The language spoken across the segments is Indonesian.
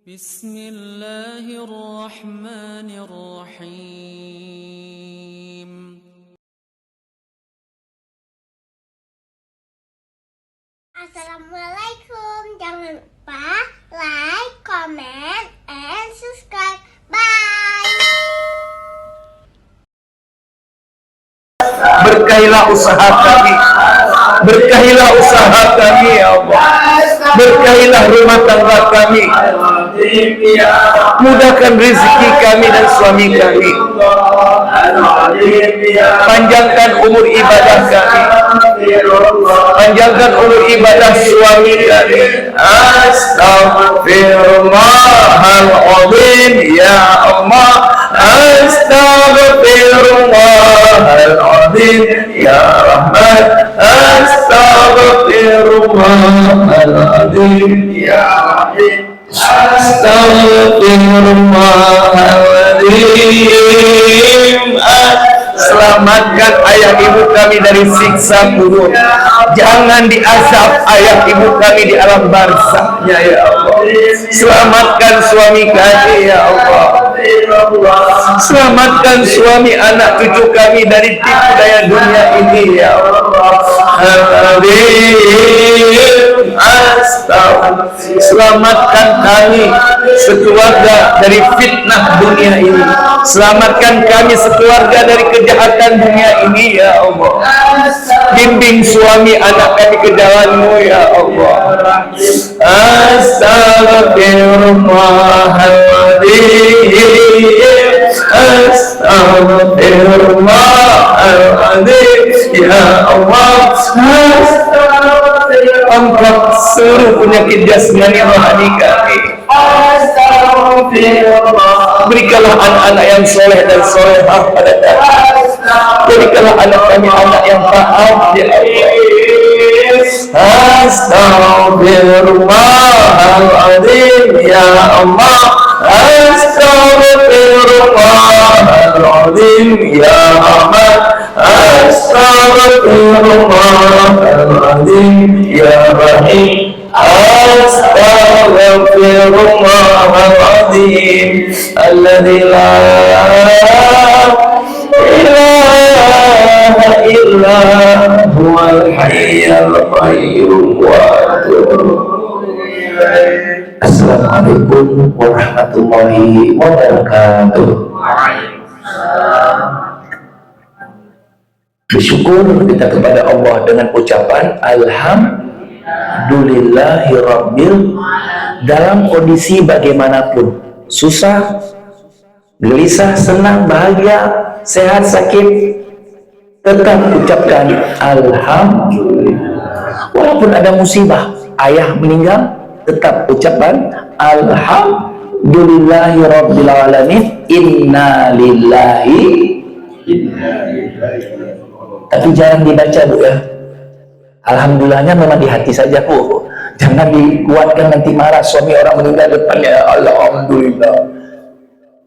Bismillahirrahmanirrahim. Assalamualaikum. Jangan lupa like, comment, and subscribe. Bye. Berkahilah usaha kami, berkahilah usaha kami ya Allah, berkahilah rumah tangga kami, mudahkan rezeki kami dan suami kami, panjangkan umur ibadah kami, panjangkan umur ibadah suami kami. Astaghfirullahaladzim ya Allah, astaghfirullahaladzim ya Rahman, astaghfirullahaladzim ya Rahim, astaghfirullahaladzim. Selamatkan ayah ibu kami dari siksa kubur. Jangan diazab ayah ibu kami di alam barzahnya ya Allah. Selamatkan suami kami ya Allah. Selamatkan suami anak cucu kami dari tipu daya dunia ini ya Allah. Selamatkan kami sekeluarga dari fitnah dunia ini. Selamatkan kami sekeluarga dari kejahatan dunia ini ya Allah. Bimbing suami anak kami ke jalan-Mu ya Allah. Astaghfirullahaladzim, astaghfirullahaladzim ya Allah. Angkat seluruh penyakit jasmani rohani kami. Berikanlah anak-anak yang soleh dan solehah pada kami. Berikanlah anak kami anak yang taat ya Allah. Astaghfirullahaladzim ya Allah. Astaghfirullahaladzim ya Rahman, astaghfirullahaladzim ya Rahim, astaghfirullahaladzim alladzi la ilaha illa huwal hayyul qayyum wa atubu ilaih. Assalamualaikum warahmatullahi wabarakatuh. Bersyukur kita kepada Allah dengan ucapan Alhamdulillahirabbil dalam kondisi bagaimanapun, susah, gelisah, senang, bahagia, sehat, sakit, tetap ucapkan Alhamdulillah. Walaupun ada musibah, ayah meninggal, tetap ucapan Alhamdulillahirabbil alamin, inna lillahi. Tapi jangan dibaca Bu ya. Alhamdulillahnya memang di hati saja Bu. Jangan dikuatkan, nanti marah suami orang meninggal depannya Alhamdulillah.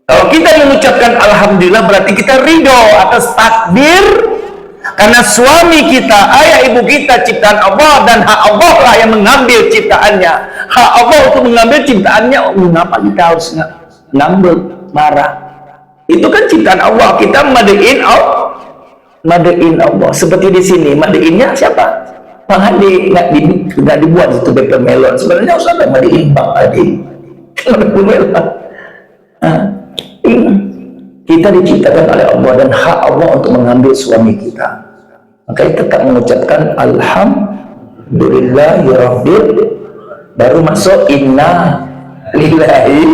Kalau kita mengucapkan Alhamdulillah berarti kita ridho atas takdir. Karena suami kita, ayah ibu kita ciptaan Allah, dan hak Allah lah yang mengambil ciptaannya. Hak Allah untuk mengambil ciptaannya. Mengapa kita harus ngambil, marah? Itu kan ciptaan Allah. Kita madein Allah. Madein Allah. Seperti di sini, madeinnya siapa? Bang Adi. Nggak dibuat itu BP Melon. Sebenarnya harus ada madein Bang Adi. BP Melon. Kita diciptakan oleh Allah dan hak Allah untuk mengambil suami kita. Makanya tetap mengucapkan Alhamdulillahirabbil, baru masuk inna lillahi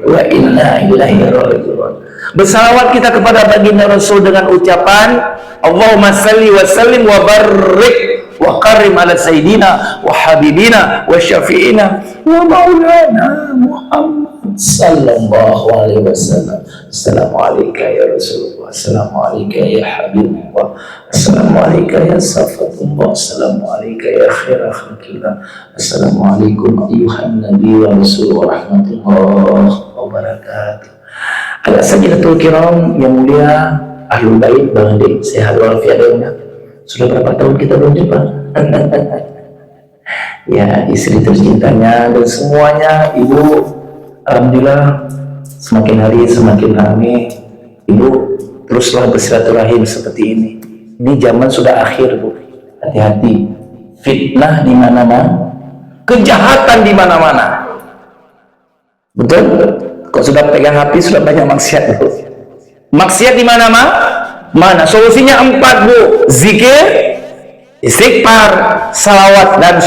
wa inna ilaihi raji'un. Bersalawat kita kepada baginda Rasul dengan ucapan Allahumma salli wa sallim wa barik wa karim ala sayyidina wa habibina wa syafi'ina wa maulana Muhammad sallallahu alaihi wasallam. Assalamualaikum ya Rasulullah, assalamualaikum ya Habibullah, assalamualaikum ya Safatullah, assalamualaikum ya khairah khalqillah, assalamualaikum ayuhan nabi wa rasul wa rahmatullah wa barakatuh. Ala sajidatul kiram yang mulia, ahlul bait, Bang Ade, sehat walafiat ya. Sudah berapa tahun kita belum jumpa? Ya, istri tercintanya dan semuanya, ibu Alhamdulillah semakin hari semakin ramai. Ibu teruslah bersilaturahim seperti ini. Ini zaman sudah akhir, Bu. Hati-hati. Fitnah di mana-mana, kejahatan di mana-mana. Betul? Kok sudah pegang HP sudah banyak maksiat, Bu. Maksiat di mana-mana. Solusinya 4, Bu. Zikir, istighfar, salawat dan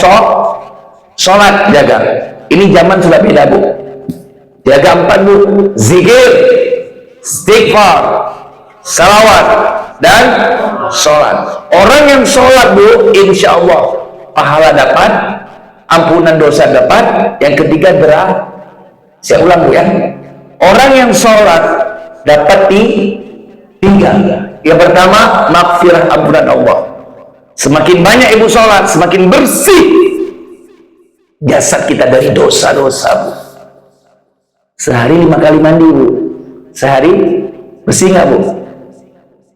sholat. Jaga. Ini zaman sudah beda, Bu. Jaga 4, Bu. Zikir, istighfar, salawat dan sholat. Orang yang sholat, Bu, insya Allah pahala dapat, ampunan dosa dapat. Yang ketiga saya ulang, Bu, ya. Orang yang sholat dapat 3. Yang pertama, maghfirah, ampunan Allah. Semakin banyak ibu sholat, semakin bersih jasad kita dari dosa-dosa, Bu. Sehari 5 kali mandi, Bu. Sehari bersih nggak, Bu?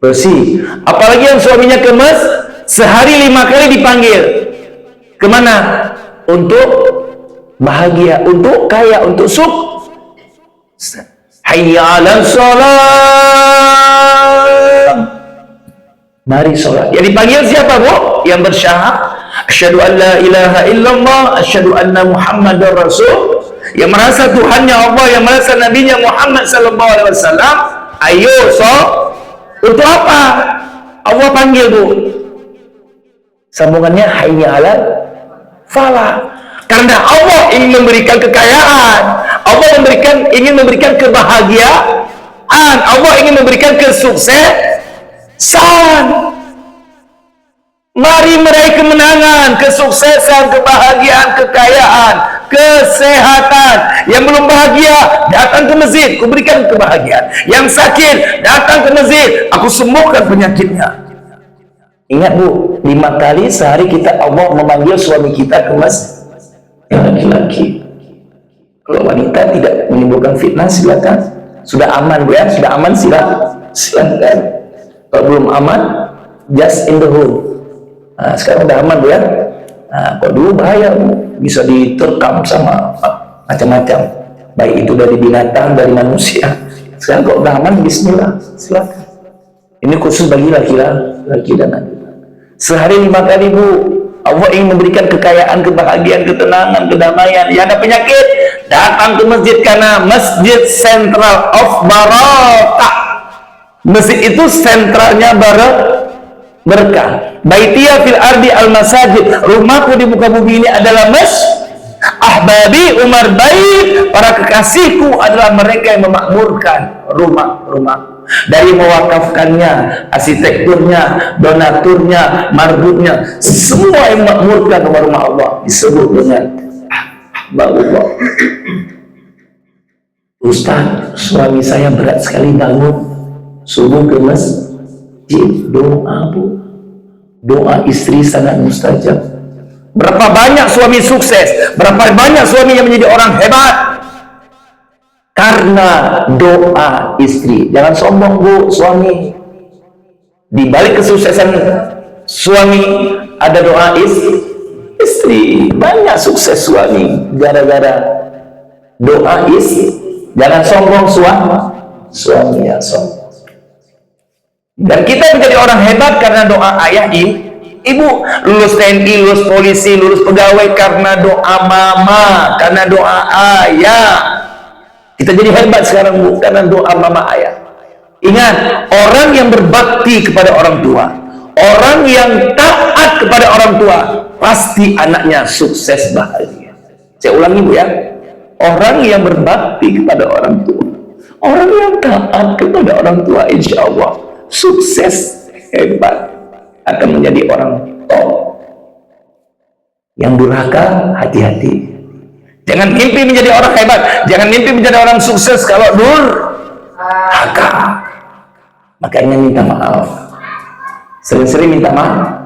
Bersih. Apalagi yang suaminya kemes, sehari 5 kali dipanggil. Kemana? Untuk bahagia, untuk kaya, untuk hayya 'alas shalah. Mari sholat. Yang dipanggil siapa, Bu? Yang bersyahadat asyhadu an la ilaha illallah, asyhadu anna muhammadar rasul. Yang merasa Tuhannya Allah, yang merasa nabinya Muhammad sallallahu alaihi wasallam. Ayo untuk apa? Allah panggil, Bu. Sambungannya hayya 'alal falah. Karena Allah ingin memberikan kekayaan, Allah ingin memberikan kebahagiaan, Allah ingin memberikan kesuksesan. Mari meraih kemenangan, kesuksesan, kebahagiaan, kekayaan, kesehatan. Yang belum bahagia, datang ke masjid, aku berikan kebahagiaan. Yang sakit, datang ke masjid, aku sembuhkan penyakitnya. Ingat, Bu, 5 kali sehari kita Allah memanggil suami kita ke masjid. Yang laki-laki. Kalau wanita tidak menimbulkan fitnah, silakan. Sudah aman, Bu, ya? Sudah aman, silakan. Kalau belum aman, just in the home. Nah, sekarang udah aman, Bu, ya. Nah, kok dulu bahaya, Bu. Bisa diterkam sama macam-macam. Baik itu dari binatang, dari manusia. Sekarang kok udah aman, bismillah, silakan. Ini khusus bagi laki-laki dan anak. Sehari 5 kali, Bu. Allah ingin memberikan kekayaan, kebahagiaan, ketenangan, kedamaian. Yang ada penyakit, datang ke masjid, karena masjid Central of Barakah. Masjid itu sentralnya berkah. Baitia fil ardi al masajid. Rumahku di muka bumi ini adalah ahbabi Umar bait. Para kekasihku adalah mereka yang memakmurkan rumah-rumah. Dari mewakafkannya, arsitekturnya, donaturnya, marbutnya, semua yang memakmurkan rumah-rumah Allah disebut dengan ahbabullah. Ustaz, suami saya berat sekali bangun subuh ke masjid, doa, Bu. Doa istri sangat mustajab. Berapa banyak suami sukses, berapa banyak suami yang menjadi orang hebat karena doa istri. Jangan sombong, Bu, suami. Di balik kesuksesan suami ada doa istri. Banyak sukses suami gara-gara doa istri. Jangan sombong, suami ya sombong. Dan kita menjadi orang hebat karena doa ayah, ibu. Lulus TNI, lulus polisi, lulus pegawai karena doa mama, karena doa ayah. Kita jadi hebat sekarang, Bu, karena doa mama ayah. Ingat, orang yang berbakti kepada orang tua, orang yang taat kepada orang tua, pasti anaknya sukses bahagia. Saya ulangi, Bu, ya. Orang yang berbakti kepada orang tua, orang yang taat kepada orang tua, insya Allah sukses, hebat, akan menjadi orang top. Yang durhaka, hati-hati. Jangan mimpi menjadi orang hebat, jangan mimpi menjadi orang sukses kalau durhaka. Makanya minta maaf, sering-sering minta maaf.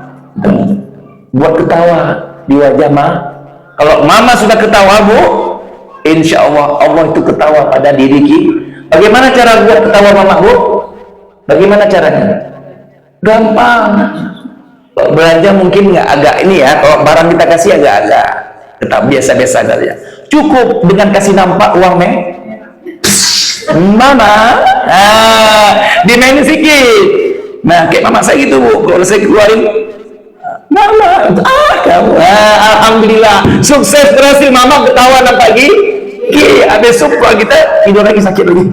Buat ketawa di wajah Kalau mama sudah ketawa, Bu, insya Allah Allah itu ketawa pada diri kita. Bagaimana cara buat ketawa mama, Bu? Bagaimana caranya? Gampang. Kalau belanja mungkin nggak agak ini ya, kalau barang kita kasih agak-agak tetap biasa-biasa saja. Cukup dengan kasih nampak uang mama, dimainin sedikit. Nah, kayak mama saya gitu bu, kalau saya keluarin mama, kamu, alhamdulillah sukses berhasil, mama ketawa nampak gigi, besok kalau kita tidur lagi sakit lagi.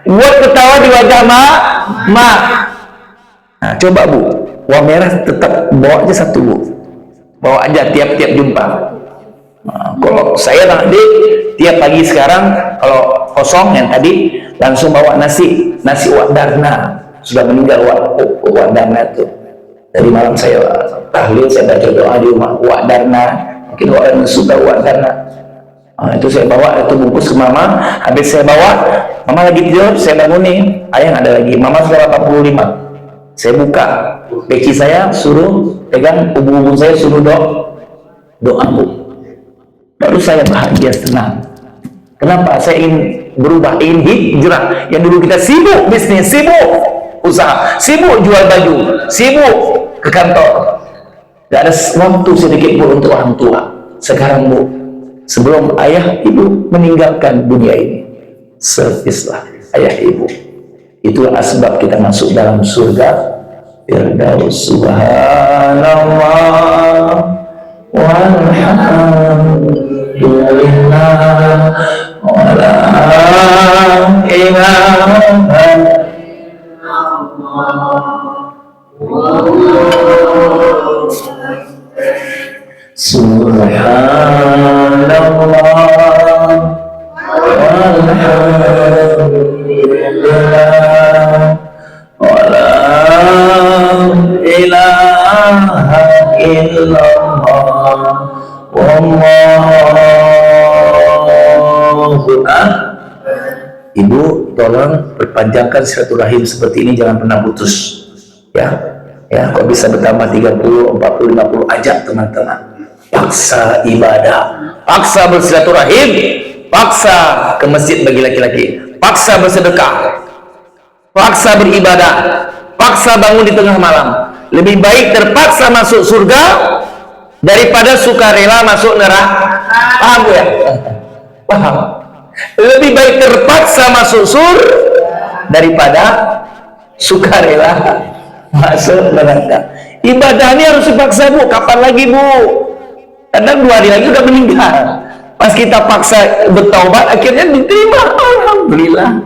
Buat ketawa di wajah mak. Nah, coba bu, uang merah tetap bawa aja satu bu, bawa aja tiap-tiap jumpa. Nah, kalau saya nanti tiap pagi sekarang kalau kosong yang tadi langsung bawa nasi Wak Darna, sudah meninggal Wak Darna itu. Dari malam saya tahlil, saya baca doa di rumah Wak Darna, mungkin orang yang suka Wak Darna. Nah, itu saya bawa, itu bungkus ke mama. Habis saya bawa, mama lagi tidur, saya bangunin, ayah ada lagi, mama sudah 85. Saya buka peci saya, suruh pegang ubun-ubun saya, suruh doa bu. Baru saya bahagia, tenang. Kenapa? Saya ingin berubah, ingin hijrah. Yang dulu kita sibuk bisnis, sibuk usaha, sibuk jual baju, sibuk ke kantor, gak ada waktu sedikit pun untuk orang tua. Sekarang bu, sebelum ayah ibu meninggalkan dunia ini, servislah ayah ibu. Itulah asbab kita masuk dalam surga Firdaus. Subhanallah walhamdulillah wala ilaha subhanallah walhamdulillah wala ilaha illallah wallahu akbar. Ibu tolong perpanjangkan silaturahim seperti ini, jangan pernah putus ya. Ya, kalau bisa bertambah 30, 40, 50, ajak teman-teman. Paksa ibadah, paksa bersilaturahim, paksa ke masjid bagi laki-laki, paksa bersedekah, paksa beribadah, paksa bangun di tengah malam. Lebih baik terpaksa masuk surga daripada sukarela masuk neraka. Paham ya? Paham? Lebih baik terpaksa masuk surga daripada sukarela masuk neraka. Ibadah ini harus dipaksa bu. Kapan lagi bu? Kadang 2 hari lagi udah meninggal. Pas kita paksa bertaubat, akhirnya diterima. Alhamdulillah.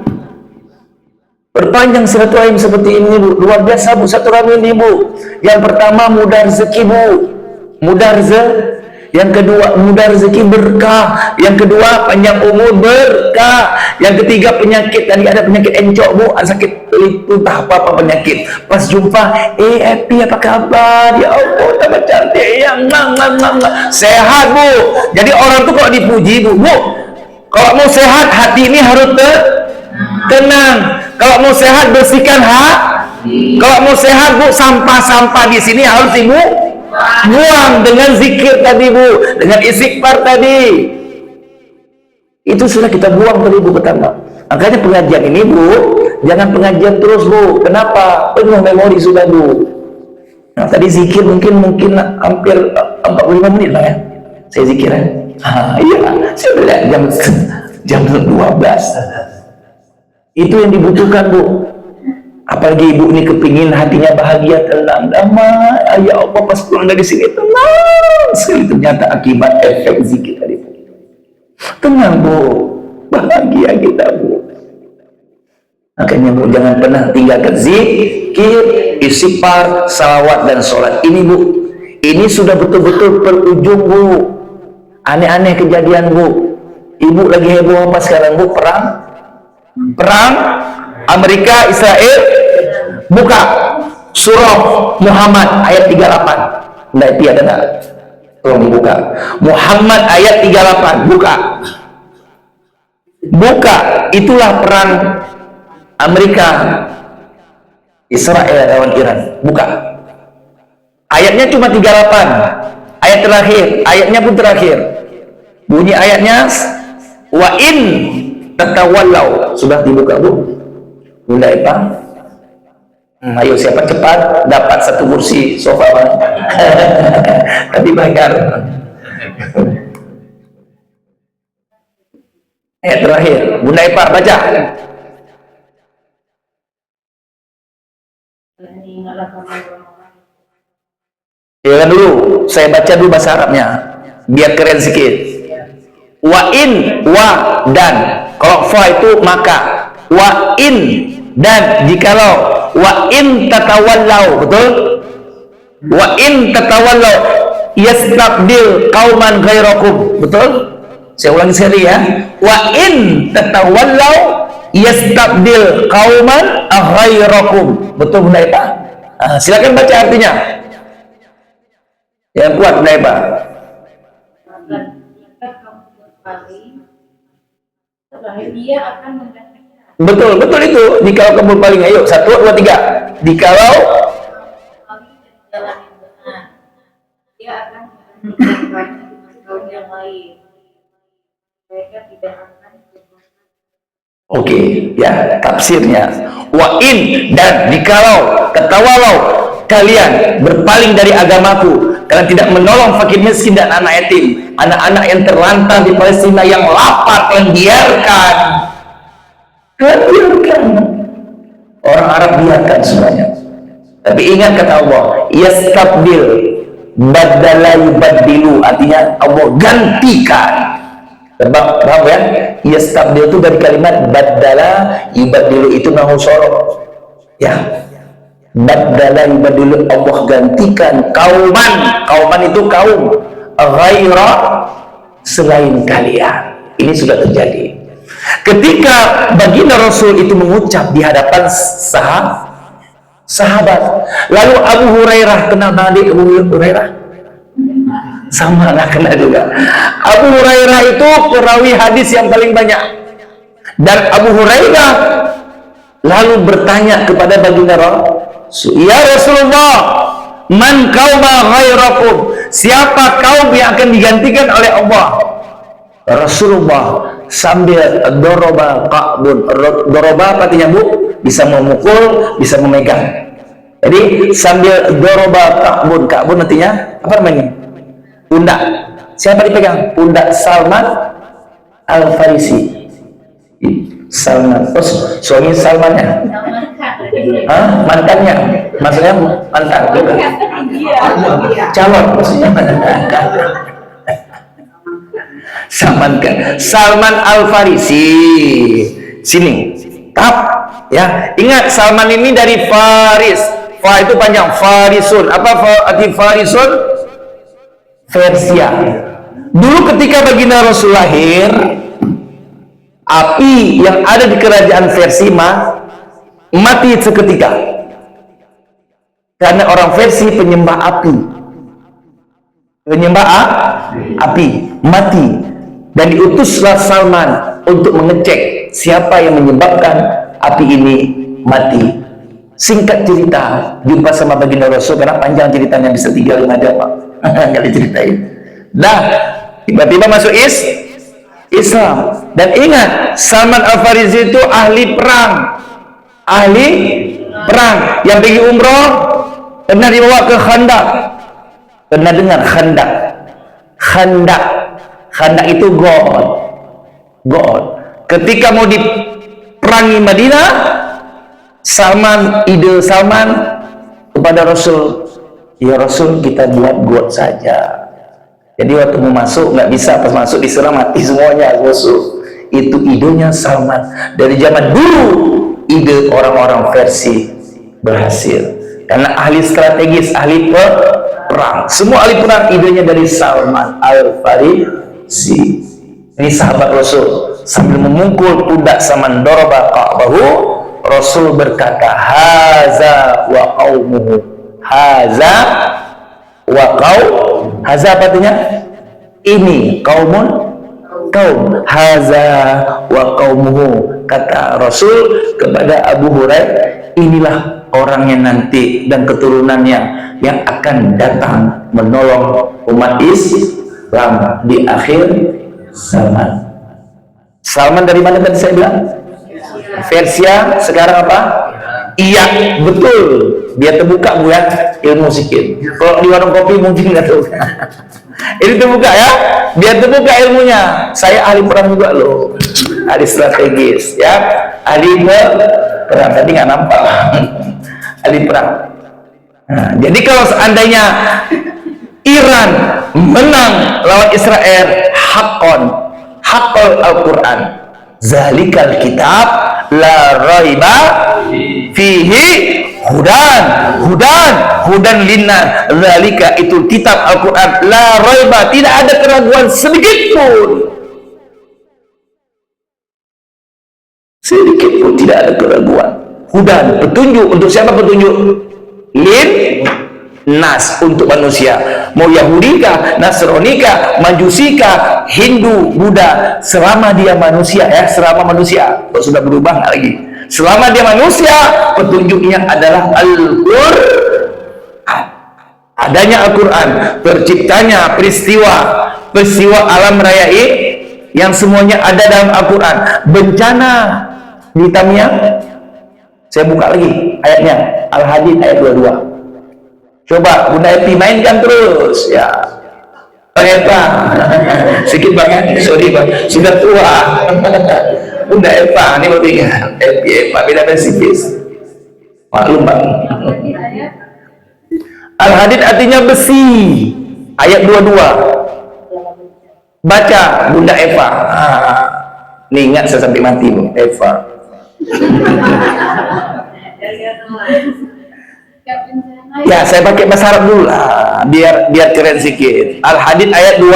Perpanjang silaturahim seperti ini bu, luar biasa bu silaturahim ini bu. Yang pertama mudah rezeki bu, mudah rezeki. Yang kedua mudah rezeki berkah. Yang kedua panjang umur berkah. Yang ketiga penyakit, tadi ada penyakit encok bu, sakit itu entah apa penyakit. Pas jumpa, Happy apa kabar? Ya Allah tambah cantik ya, sehat bu. Jadi orang tuh kalau dipuji bu, kalau mau sehat hati ini harus tenang. Kalau mau sehat bersihkan hati. Kalau mau sehat bu, sampah-sampah di sini harus ibu buang dengan zikir tadi bu, dengan istighfar tadi. Itu sudah kita buang tadi bu pertama. Makanya pengajian ini bu, jangan pengajian terus bu. Kenapa? Penuh memori sudah bu. Nah tadi zikir mungkin hampir 45 menit lah ya. Saya zikir ya. Iya, saya lihat jam 12. Itu yang dibutuhkan bu. Apalagi ibu ini kepingin hatinya bahagia, tenang, damai. Ya Allah pas pulang dari sini tenang sekali. Ternyata akibat efek zikir tadi. Tenang bu, bahagia kita bu. Makanya bu, jangan pernah tinggalkan zikir, istighfar, salawat dan sholat. Ini bu, ini sudah betul-betul berujung bu. Aneh-aneh kejadian bu. Ibu lagi heboh apa sekarang bu? Perang Amerika Israel. Buka surah Muhammad ayat 38. Enggak, itu ada enggak? Tolong dibuka. Muhammad ayat 38. Buka. Itulah perang Amerika Israel lawan Iran. Buka. Ayatnya cuma 38. Ayat terakhir. Ayatnya pun terakhir. Bunyi ayatnya wa in tatawallau. Sudah dibuka bu? Mulai pak? Ayo siapa cepat dapat 1 kursi sofa pak? Tadi bayar. Ayat terakhir, Bunda Epa baca. Ya dulu, saya baca dulu bahasa Arabnya, biar keren sedikit. Wa in, wa dan. Kalau fa itu maka. Wa in dan jikalau. Wa in tatawallau, betul? Wa in tatawallau yastabdil qauman ghairakum, betul? Saya ulangi sekali ya. Wa in tatawallau yastabdil qauman ghairakum, betul Bunda Eva? Silakan baca artinya. Yang kuat Bunda Eva. Dia akan menggantikan. Betul, betul itu. Jikalau kamu paling, ayo 1, 2, 3. Jikalau dia akan menggantikan kaum yang lain. Mereka tidak akan. Oke, ya tafsirnya. Wa in dan jikalau ketawalau kalian berpaling dari agamaku, kalian tidak menolong fakir miskin dan anak yatim, anak-anak yang terlantar di Palestina yang lapar, kalian biarkan. Kalian biarkan. Orang Arab biarkan semuanya. Tapi ingat kata Allah, yastabdil, badala yubaddilu, artinya Allah gantikan. Paham ya? Yastabdil itu dari kalimat badala yubaddilu, itu nahu sorof. Ya. Badala yubaddilu, Allah gantikan kauman. Kauman itu kaum ghaira, selain kalian. Ini sudah terjadi. Ketika baginda Rasul itu mengucap di hadapan sahabat, lalu Abu Hurairah, kenal adik Abu Hurairah? Sama lah, kenal juga. Abu Hurairah itu perawi hadis yang paling banyak, dan Abu Hurairah lalu bertanya kepada baginda Rasul, ya Rasulullah, man qauma ghairakum, siapa kaum yang akan digantikan oleh Allah? Rasulullah sambil doroba Ka'bun. Doroba apa artinya Bu? Bisa memukul, bisa memegang. Jadi sambil doroba Ka'bun. Ka'bun artinya apa namanya? Pundak. Siapa dipegang? Pundak Salman Al-Farisi. Salman. Oh, suami Salmannya? Hah? Mantannya? Maksudnya mantan juga? Calon maksudnya mantan. Salman Al-Farisi. Sini. Tap. Ya, ingat Salman ini dari Faris. Fa itu panjang, Farisun. Apa arti Farisun? Persia. Dulu ketika baginda Rasul lahir, api yang ada di kerajaan Persia mati seketika. Karena orang Persia penyembah api. Penyembah api mati. Dan diutuslah Salman untuk mengecek siapa yang menyebabkan api ini mati. Singkat cerita, jumpa sama baginda Rasul, karena panjang ceritanya bisa 3-5 jam Pak. Nggak diceritain. Nah, tiba-tiba masuk Islam. Dan ingat, Salman Al-Farisi itu ahli perang. Ahli perang. Yang pergi umroh pernah dibawa ke Khandak. Pernah dengar Khandak? Khandak. Khandak itu God. Ketika mau diperangi Madinah, ide Salman kepada Rasul, ya Rasul, kita buat God saja. Jadi waktu mau masuk nggak bisa, pas masuk diserang mati semuanya musuh. Itu idenya Salman. Dari zaman dulu ide orang-orang Persia berhasil. Karena ahli strategis, ahli perang. Semua ahli perang idenya dari Salman Al-Farisi. Ini sahabat Rasul. Sambil memukul pundak Salman doroba Ka'bahu, Rasul berkata, haza wa qaumuhu. Haza wa qaum. Haza apa artinya? Ini kaum. Haza wa qaumuhu. Kata Rasul kepada Abu Hurairah, inilah orangnya nanti dan keturunannya yang akan datang menolong umat Islam di akhir zaman. Salman dari mana tadi saya bilang? Persia. Sekarang apa? Iya, betul. Biar terbuka Bu ya, ilmu sikit. Kalau di warung kopi mungkin nggak tahu. Ini terbuka ya, biar terbuka ilmunya. Saya ahli perang juga loh, ahli strategis ya, ahli perang. Tadi nggak nampak. Ahli perang. Nah, jadi kalau seandainya Iran menang lawan Israel, hakol Al-Quran, zalikal kitab la raiba fihi hudan linnas, zalika itu kitab Al-Quran, la raiba, tidak ada keraguan sedikit pun tidak ada keraguan. Hudan, petunjuk. Untuk siapa petunjuk? Nas, untuk manusia. Mau Yahudi kah, Nasrani kah, Majusi kah, Hindu, Buddha, selama dia manusia ya, selama manusia. Kok sudah berubah nggak lagi? Selama dia manusia, petunjuknya adalah Al-Qur'an. Adanya Al-Quran, terciptanya peristiwa alam raya ini, yang semuanya ada dalam Al-Quran. Bencana di Tamiya, saya buka lagi ayatnya, Al-Hadid ayat 22. Coba Bunda Epi mainkan terus ya. Bang Eva sedikit banget, sorry Bang, sudah tua. Bunda Eva ini berarti Eva beda spesifis, maklum Bang. Al-Hadid artinya besi, ayat 22. Baca Bunda Eva. Nih ingat saya sampai mati Bu Eva. Ya, saya pakai bahasa Arab dulu lah, biar keren sedikit. Al-Hadid ayat 2,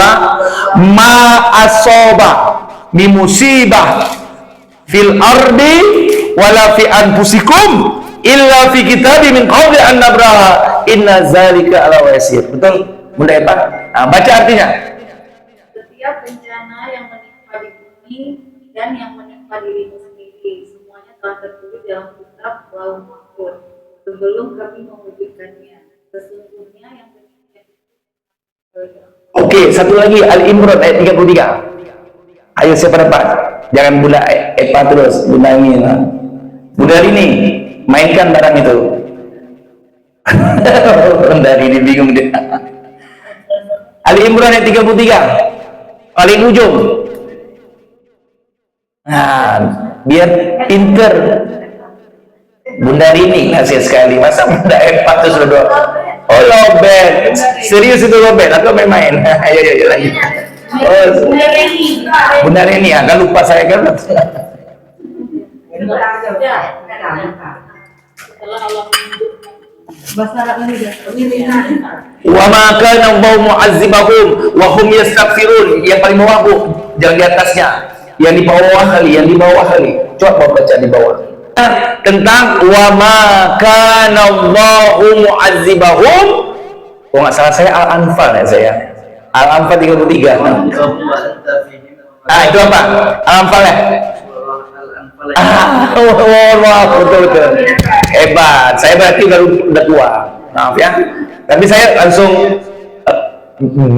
ma asoba bi musibah fil ardi wala fi anfusikum illa fi kitabim min qabli an nabraha inna zalika ala wasir. Betul Bunda Eva? Nah, baca artinya. Setiap bencana yang menimpa di bumi dan yang menimpa dirimu sendiri, semuanya telah tertulis dalam kitab Lauh Mahfuz sebelum kami mewujudkannya. Sesungguhnya yang Oke, satu lagi Al-Imran ayat 33. Ayo siapa dapat? Jangan Bunda Eva terus, Bunda ini. Bunda ini mainkan barang itu. Bunda ini bingung dia. Al-Imran ayat 33. Paling ujung. Nah, biar pinter. Bunda Rini ngasih sekali, masa Bunda Eva tuh sudah dua. Oh lobet, serius itu lobet atau main-main? Ayo lagi. Oh, Bunda Rini, agak lupa saya kan. Wa ma kana Allahu mu'azzibahum wa hum yastaghfirun. Yang paling bawah Bu, jangan di atasnya. Yang di bawah kali, Coba baca di bawah. Tentang wa ma kana Allahu mu'azzibahum. Oh nggak salah saya Al-Anfal ya saya. Al-Anfal 33. Itu apa? Al-Anfal ya? Wah, betul. Hebat. Saya berarti udah tua. Maaf ya. Tapi saya langsung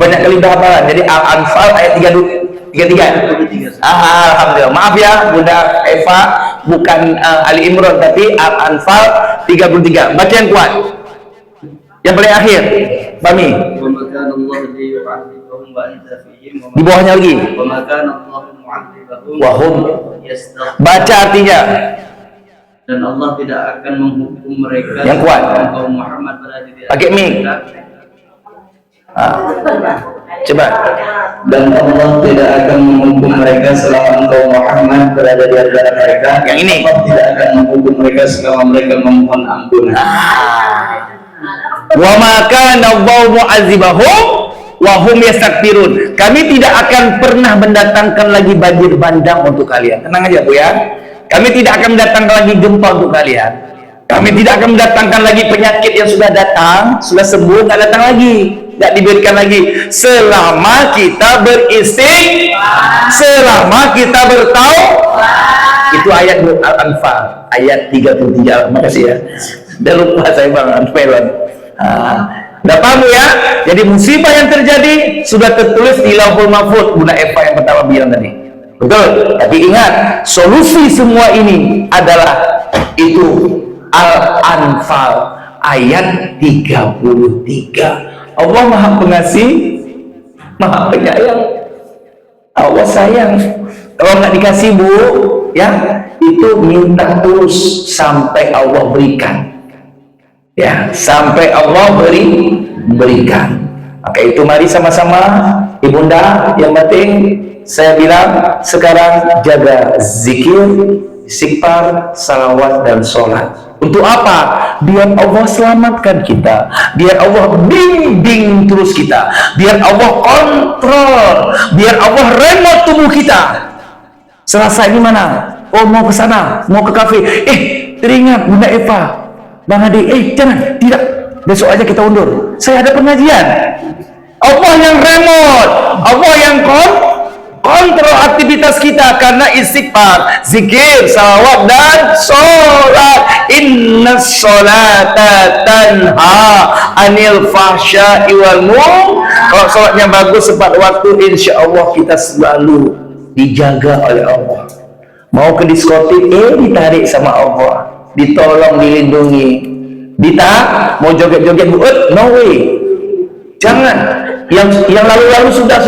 banyak kali hafalan. Jadi Al-Anfal ayat 33. Alhamdulillah. Maaf ya Bunda Eva, bukan Ali Imran tapi Al-Anfal 33. Baca yang kuat. Yang paling akhir, Bami. Di bawahnya lagi. Wahum. Baca artinya. Dan Allah tidak akan menghukum mereka. Yang kuat. Kaum Muhammad pakai mic. Coba. Dan Allah tidak akan menghukum mereka selama engkau Muhammad berada di antara mereka. Yang ini. Allah tidak akan menghukum mereka selama mereka memohon ampun. Wa ma kana Allahu mu'azzibahum wa hum yastaghfirun. Kami tidak akan pernah mendatangkan lagi banjir bandang untuk kalian. Tenang aja Bu ya. Kami tidak akan mendatangkan lagi gempa untuk kalian. Kami tidak akan mendatangkan lagi penyakit yang sudah datang, sudah sembuh, nggak datang lagi, nggak diberikan lagi. Selama kita beristighfar, selama kita bertaubat. Itu ayat Al-Anfal, ayat 33. Makasih ya. Udah lupa saya Bang Anfal. Udah paham ya? Jadi musibah yang terjadi sudah tertulis di Lauhul Mahfuz. Bunda Eva yang pertama bilang tadi. Betul. Tapi ingat, solusi semua ini adalah itu Al-Anfal ayat 33. Allah Maha Pengasih, Maha Penyayang. Allah sayang. Kalau nggak dikasih Bu, ya itu minta terus sampai Allah berikan. Ya, sampai Allah berikan. Maka itu mari sama-sama Ibunda, yang penting saya bilang sekarang jaga zikir, istighfar, salawat dan sholat. Untuk apa? Biar Allah selamatkan kita, biar Allah bimbing terus kita, biar Allah kontrol, biar Allah remote tubuh kita. Selasa ini mana? Oh, mau ke sana, mau ke kafe. Teringat Bunda Eva, Bang Adi, jangan, tidak. Besok aja kita undur. Saya ada pengajian. Allah yang remote, Allah yang kontrol aktivitas kita karena istighfar, zikir, salawat dan sholat. Inna sholata tanha anil fahsya'i wal munkar. Kalau sholatnya bagus tepat waktu, insya Allah kita selalu dijaga oleh Allah. Mau ke diskotik, ditarik sama Allah, ditolong, dilindungi. Mau joget-joget, no way, jangan. Yang lalu-lalu sudah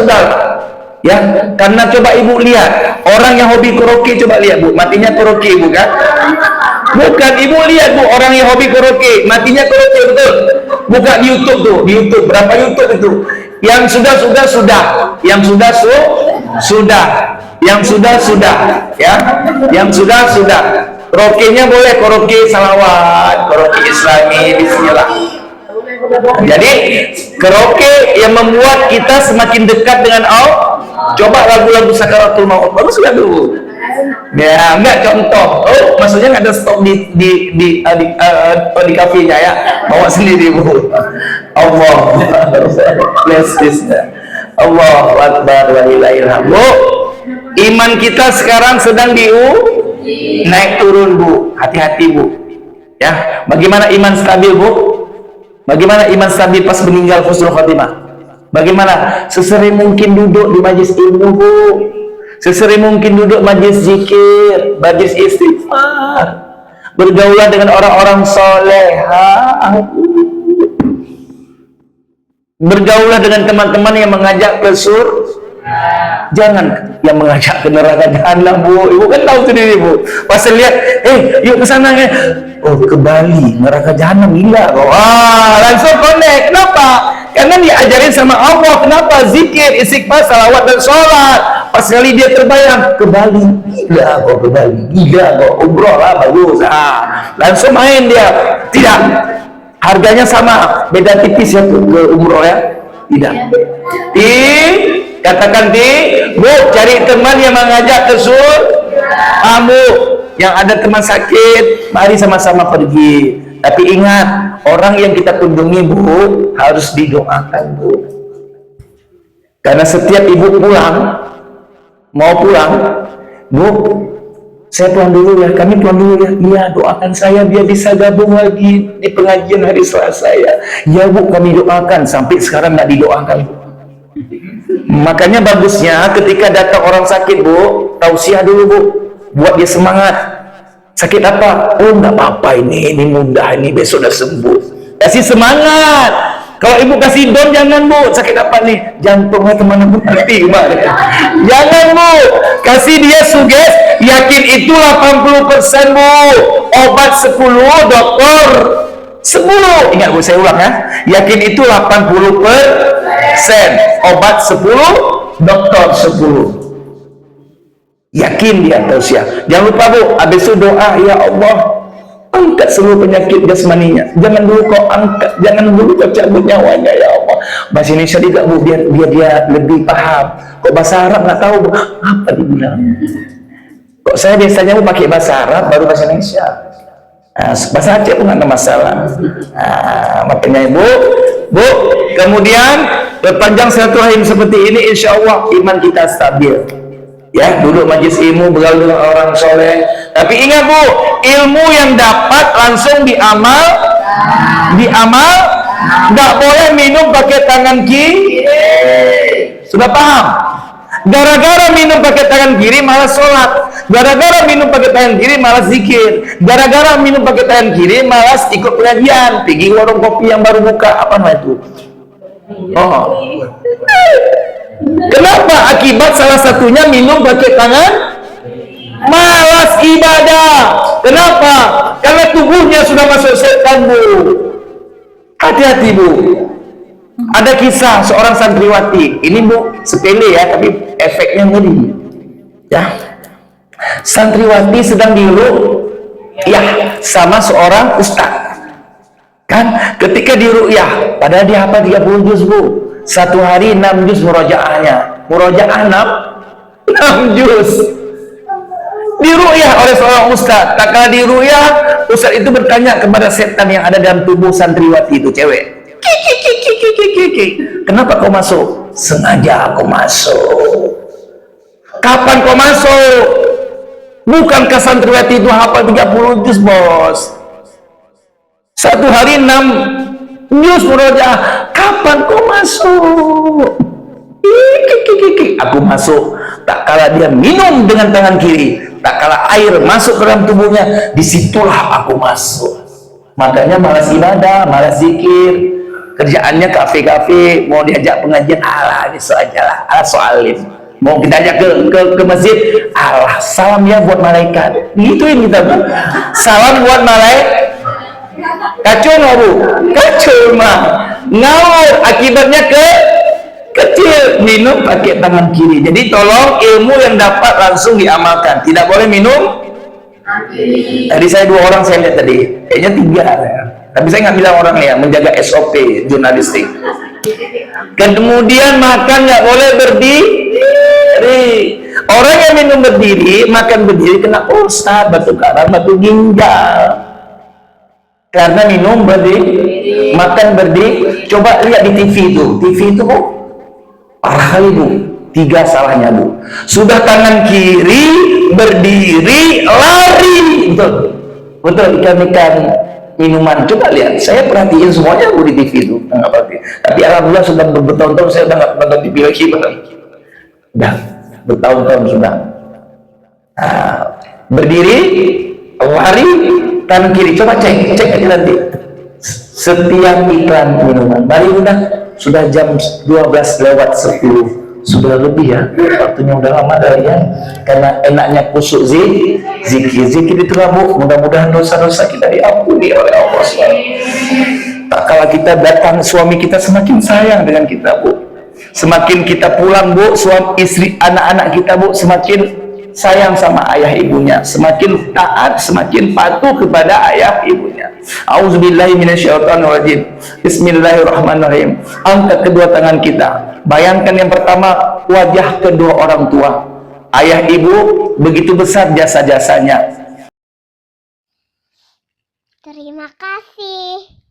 ya, karena coba ibu lihat orang yang hobi karaoke, coba lihat Bu, matinya karaoke bukan? Bukan, ibu lihat Bu, orang yang hobi karaoke matinya karaoke, betul? Buka di YouTube tuh, di YouTube berapa YouTube itu? Yang sudah, yang sudah, yang sudah, ya, yang sudah. Karaoke-nya boleh karaoke salawat, karaoke islami, bismillah. Jadi karaoke yang membuat kita semakin dekat dengan Allah. Coba lagu-lagu sakaratul maut, bagus nggak dulu? Ya, enggak contoh. Oh, maksudnya nggak ada stop di kafenya ya, bawa sendiri Bu. Allah, bless this. Allah Akbar wa ilahil hamd. Bu, iman kita sekarang sedang naik turun Bu, hati-hati Bu. Ya, bagaimana iman stabil Bu? Bagaimana iman stabil pas meninggal husnul khotimah? Bagaimana? Sesering mungkin duduk di majlis ilmu Bu, sesering mungkin duduk majlis zikir, majlis istighfar, bergaulan dengan orang-orang solehah, bergaulah dengan teman-teman yang mengajak ke surga, jangan yang mengajak ke neraka jahanam Bu. Ibu kan tahu sendiri Bu, pas lihat yuk ke sana ya, oh ke Bali, neraka jahanam, gila kok. Langsung connect. Kenapa? Karena diajarin sama Allah. Kenapa? Zikir, istighfar, salawat dan sholat. Pas kali dia terbayang ke Bali, gila kok, ke Bali, gila kok, umroh lah bagus. Langsung main dia. Tidak, harganya sama, beda tipis ya ke umroh ya. Tidak. Katakan Bu, cari teman yang mengajak ke surga. Bu, yang ada teman sakit, mari sama-sama pergi. Tapi ingat, orang yang kita kunjungi Bu, harus didoakan Bu. Karena setiap ibu mau pulang, Bu, saya pulang dulu ya, kami pulang dulu ya. Iya, doakan saya biar bisa gabung lagi di pengajian hari Selasa ya. Ya Bu, kami doakan. Sampai sekarang nggak didoakan Bu. Makanya bagusnya ketika datang orang sakit Bu, tausiah dulu Bu, buat dia semangat. Sakit apa? Oh nggak apa-apa, ini mudah, ini besok udah sembuh. Kasih semangat. Kalau ibu kasih don, jangan Bu, sakit apa nih? Jantungnya kemana-mana nanti gimana? Jangan Bu, kasih dia suges, yakin itu 80% Bu, obat 10, dokter 10. Ingat Bu, saya ulang ya, yakin itu 80%, obat 10, dokter 10. Yakin dia tausiah. Jangan lupa Bu, habis itu doa, ya Allah, angkat seluruh penyakit jasmaninya. Jangan dulu kau angkat, jangan dulu kau cabut nyawanya ya Allah. Bahasa Indonesia juga Bu, biar dia lebih paham. Kok bahasa Arab nggak tahu Bu, apa dibilang? Kok saya biasanya Bu pakai bahasa Arab baru bahasa Indonesia. Bahasa Aceh pun nggak ada masalah. Makanya Bu, kemudian berpanjang silaturahim seperti ini, insya Allah iman kita stabil. Ya, duduk majlis ilmu, bergaul dengan orang soleh. Tapi ingat Bu, ilmu yang dapat langsung diamal, nggak boleh minum pakai tangan kiri. Sudah paham? Gara-gara minum pakai tangan kiri malah sholat. Gara-gara minum pakai tangan kiri malas zikir. Gara-gara minum pakai tangan kiri malas ikut pengajian. Pergi warung kopi yang baru buka, apa namanya itu? Oh. Kenapa? Akibat salah satunya minum pakai tangan, malas ibadah. Kenapa? Karena tubuhnya sudah masuk setan, Bu. Hati-hati, Bu. Ada kisah seorang santriwati. Ini, Bu, sepele ya, tapi efeknya ngeri. Ya. Santriwati sedang diruqyah sama seorang ustaz. Kan ketika diruqyah, padahal dia hafal 30 juz, Bu. Satu hari 6 juz murojaahnya. Murojaah 6 juz. Diruqyah oleh seorang ustaz. Tak kala diruqyah, ustaz itu bertanya kepada setan yang ada dalam tubuh santriwati itu, cewek. Kenapa kau masuk? Sengaja aku masuk. Kapan kau masuk? Bukankah santriwati itu hafal 30 juz, Bos? Satu hari 6 juz murojaah. Kapan kau masuk? Aku masuk. Tak kala dia minum dengan tangan kiri, tak kala air masuk ke dalam tubuhnya, disitulah aku masuk. Makanya malas ibadah, malas zikir. Kerjaannya kafe-kafe, mau diajak pengajian, alah ini aja lah, alah soalim. Mau kita ajak ke masjid, alah salam ya buat malaikat. Gituin kita, Bu. Salam buat malaikat. Kacau nggak, Bu? Kacau mah. Ngawur, akibatnya kecil. Minum pakai tangan kiri. Jadi tolong ilmu yang dapat langsung diamalkan. Tidak boleh minum. Tadi saya 2 orang saya lihat tadi, kayaknya 3 ya. Tapi saya nggak bilang orang ya, menjaga SOP jurnalistik. Kemudian makan nggak boleh berdiri. Orang yang minum berdiri, makan berdiri kena ulcer, batu karang, batu ginjal. Karena minum berdiri, makan berdiri. Coba lihat di TV itu, Bu, parah kali, Bu. 3 salahnya, Bu. Sudah tangan kiri, berdiri, lari. Betul, ikan-ikan minuman. Coba lihat, saya perhatiin semuanya, Bu, di TV itu. Tapi alhamdulillah sudah bertahun-tahun saya udah nggak nonton TV lagi, udah bertahun-tahun sudah. Nah, berdiri, lari, tangan kiri. Coba cek aja nanti setiap iklan minuman. Mari udah, sudah jam 12:10, sudah lebih ya, waktunya udah lama dari ya. Karena enaknya kusuk zikir itu lah, Bu. Mudah-mudahan dosa-dosa kita diampuni oleh Allah SWT. Tak kala kita datang, suami kita semakin sayang dengan kita, Bu. Semakin kita pulang, Bu, suami, istri, anak-anak kita, Bu, semakin sayang sama ayah ibunya, semakin taat, semakin patuh kepada ayah ibunya. Auzubillahi minasyaitonirrajim. Bismillahirrahmanirrahim. Angkat kedua tangan kita. Bayangkan yang pertama, wajah kedua orang tua. Ayah ibu, begitu besar jasa-jasanya. Terima kasih.